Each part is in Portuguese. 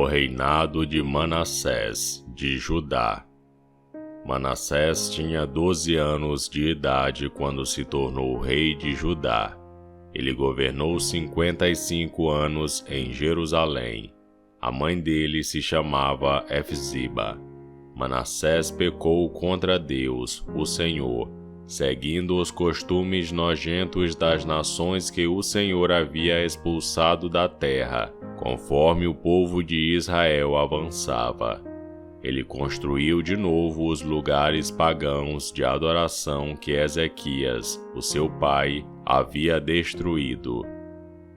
O reinado de Manassés, de Judá. Manassés tinha 12 anos de idade quando se tornou rei de Judá. Ele governou 55 anos em Jerusalém. A mãe dele se chamava Efziba. Manassés pecou contra Deus, o Senhor, seguindo os costumes nojentos das nações que o Senhor havia expulsado da terra, conforme o povo de Israel avançava. Ele construiu de novo os lugares pagãos de adoração que Ezequias, o seu pai, havia destruído.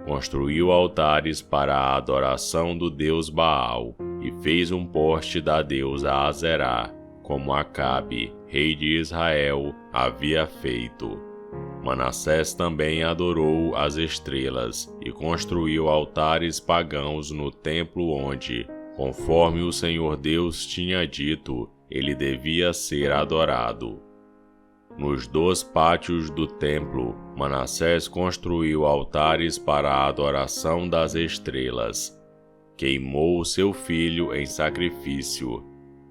Construiu altares para a adoração do deus Baal e fez um poste da deusa Azerá, como Acabe, rei de Israel, havia feito. Manassés também adorou as estrelas e construiu altares pagãos no templo onde, conforme o Senhor Deus tinha dito, ele devia ser adorado. Nos 2 pátios do templo, Manassés construiu altares para a adoração das estrelas. Queimou seu filho em sacrifício,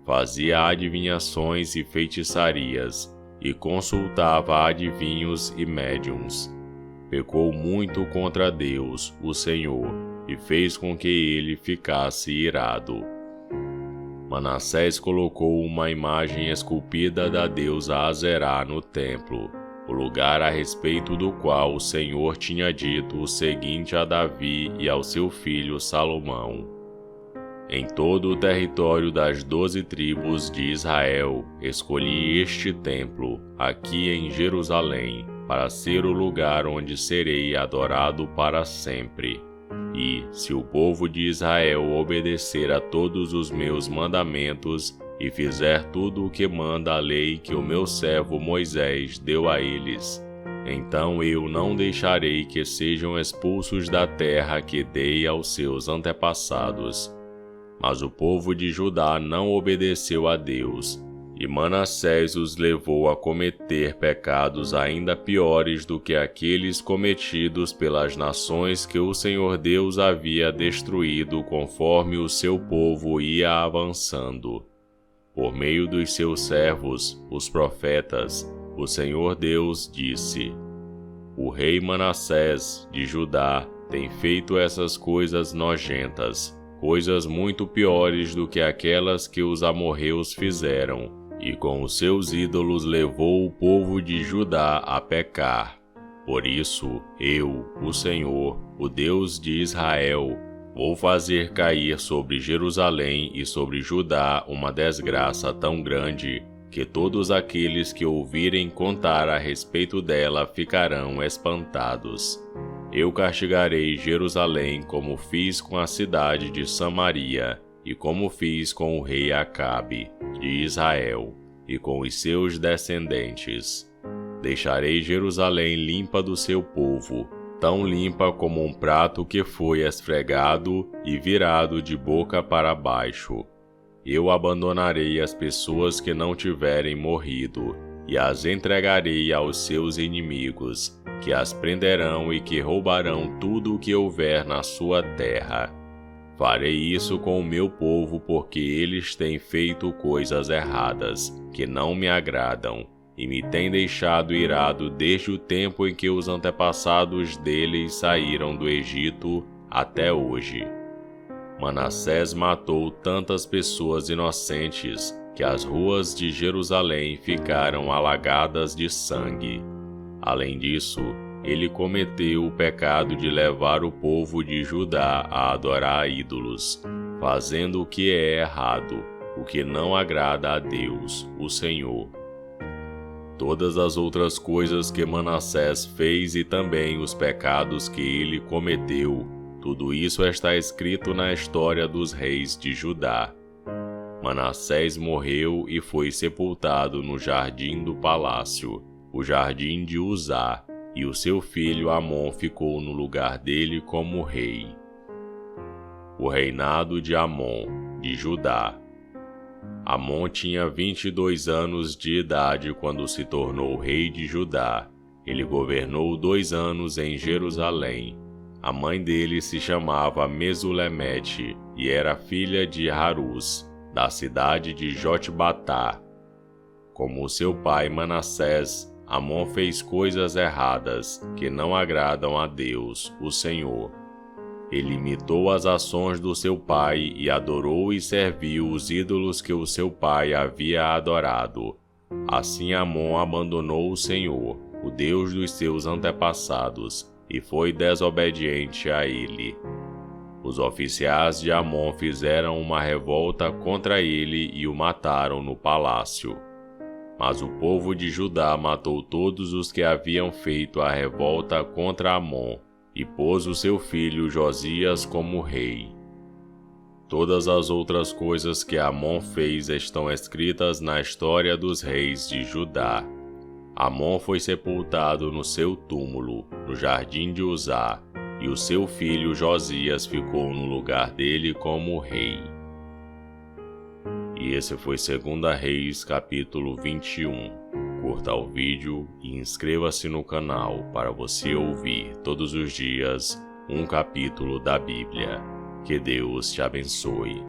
fazia adivinhações e feitiçarias, e consultava adivinhos e médiuns. Pecou muito contra Deus, o Senhor, e fez com que ele ficasse irado. Manassés colocou uma imagem esculpida da deusa Azerá no templo, o lugar a respeito do qual o Senhor tinha dito o seguinte a Davi e ao seu filho Salomão: em todo o território das 12 tribos de Israel, escolhi este templo, aqui em Jerusalém, para ser o lugar onde serei adorado para sempre. E, se o povo de Israel obedecer a todos os meus mandamentos e fizer tudo o que manda a lei que o meu servo Moisés deu a eles, então eu não deixarei que sejam expulsos da terra que dei aos seus antepassados. Mas o povo de Judá não obedeceu a Deus, e Manassés os levou a cometer pecados ainda piores do que aqueles cometidos pelas nações que o Senhor Deus havia destruído conforme o seu povo ia avançando. Por meio dos seus servos, os profetas, o Senhor Deus disse: o rei Manassés, de Judá, tem feito essas coisas nojentas, coisas muito piores do que aquelas que os amorreus fizeram, e com os seus ídolos levou o povo de Judá a pecar. Por isso, eu, o Senhor, o Deus de Israel, vou fazer cair sobre Jerusalém e sobre Judá uma desgraça tão grande, que todos aqueles que ouvirem contar a respeito dela ficarão espantados. Eu castigarei Jerusalém como fiz com a cidade de Samaria, e como fiz com o rei Acabe, de Israel, e com os seus descendentes. Deixarei Jerusalém limpa do seu povo, tão limpa como um prato que foi esfregado e virado de boca para baixo. Eu abandonarei as pessoas que não tiverem morrido, e as entregarei aos seus inimigos, que as prenderão e que roubarão tudo o que houver na sua terra. Farei isso com o meu povo porque eles têm feito coisas erradas, que não me agradam, e me têm deixado irado desde o tempo em que os antepassados deles saíram do Egito até hoje. Manassés matou tantas pessoas inocentes que as ruas de Jerusalém ficaram alagadas de sangue. Além disso, ele cometeu o pecado de levar o povo de Judá a adorar ídolos, fazendo o que é errado, o que não agrada a Deus, o Senhor. Todas as outras coisas que Manassés fez e também os pecados que ele cometeu, tudo isso está escrito na história dos reis de Judá. Manassés morreu e foi sepultado no jardim do palácio, o jardim de Uzá, e o seu filho Amon ficou no lugar dele como rei. O reinado de Amon, de Judá. Amon tinha 22 anos de idade quando se tornou rei de Judá. Ele governou 2 anos em Jerusalém. A mãe dele se chamava Mesulemete, e era filha de Harus, da cidade de Jotbatá. Como seu pai Manassés, Amon fez coisas erradas que não agradam a Deus, o Senhor. Ele imitou as ações do seu pai e adorou e serviu os ídolos que o seu pai havia adorado. Assim Amon abandonou o Senhor, o Deus dos seus antepassados, e foi desobediente a ele. Os oficiais de Amon fizeram uma revolta contra ele e o mataram no palácio. Mas o povo de Judá matou todos os que haviam feito a revolta contra Amon, e pôs o seu filho Josias como rei. Todas as outras coisas que Amon fez estão escritas na história dos reis de Judá. Amon foi sepultado no seu túmulo, no jardim de Uzá, e o seu filho Josias ficou no lugar dele como rei. E esse foi 2 Reis, capítulo 21. Curta o vídeo e inscreva-se no canal para você ouvir todos os dias um capítulo da Bíblia. Que Deus te abençoe.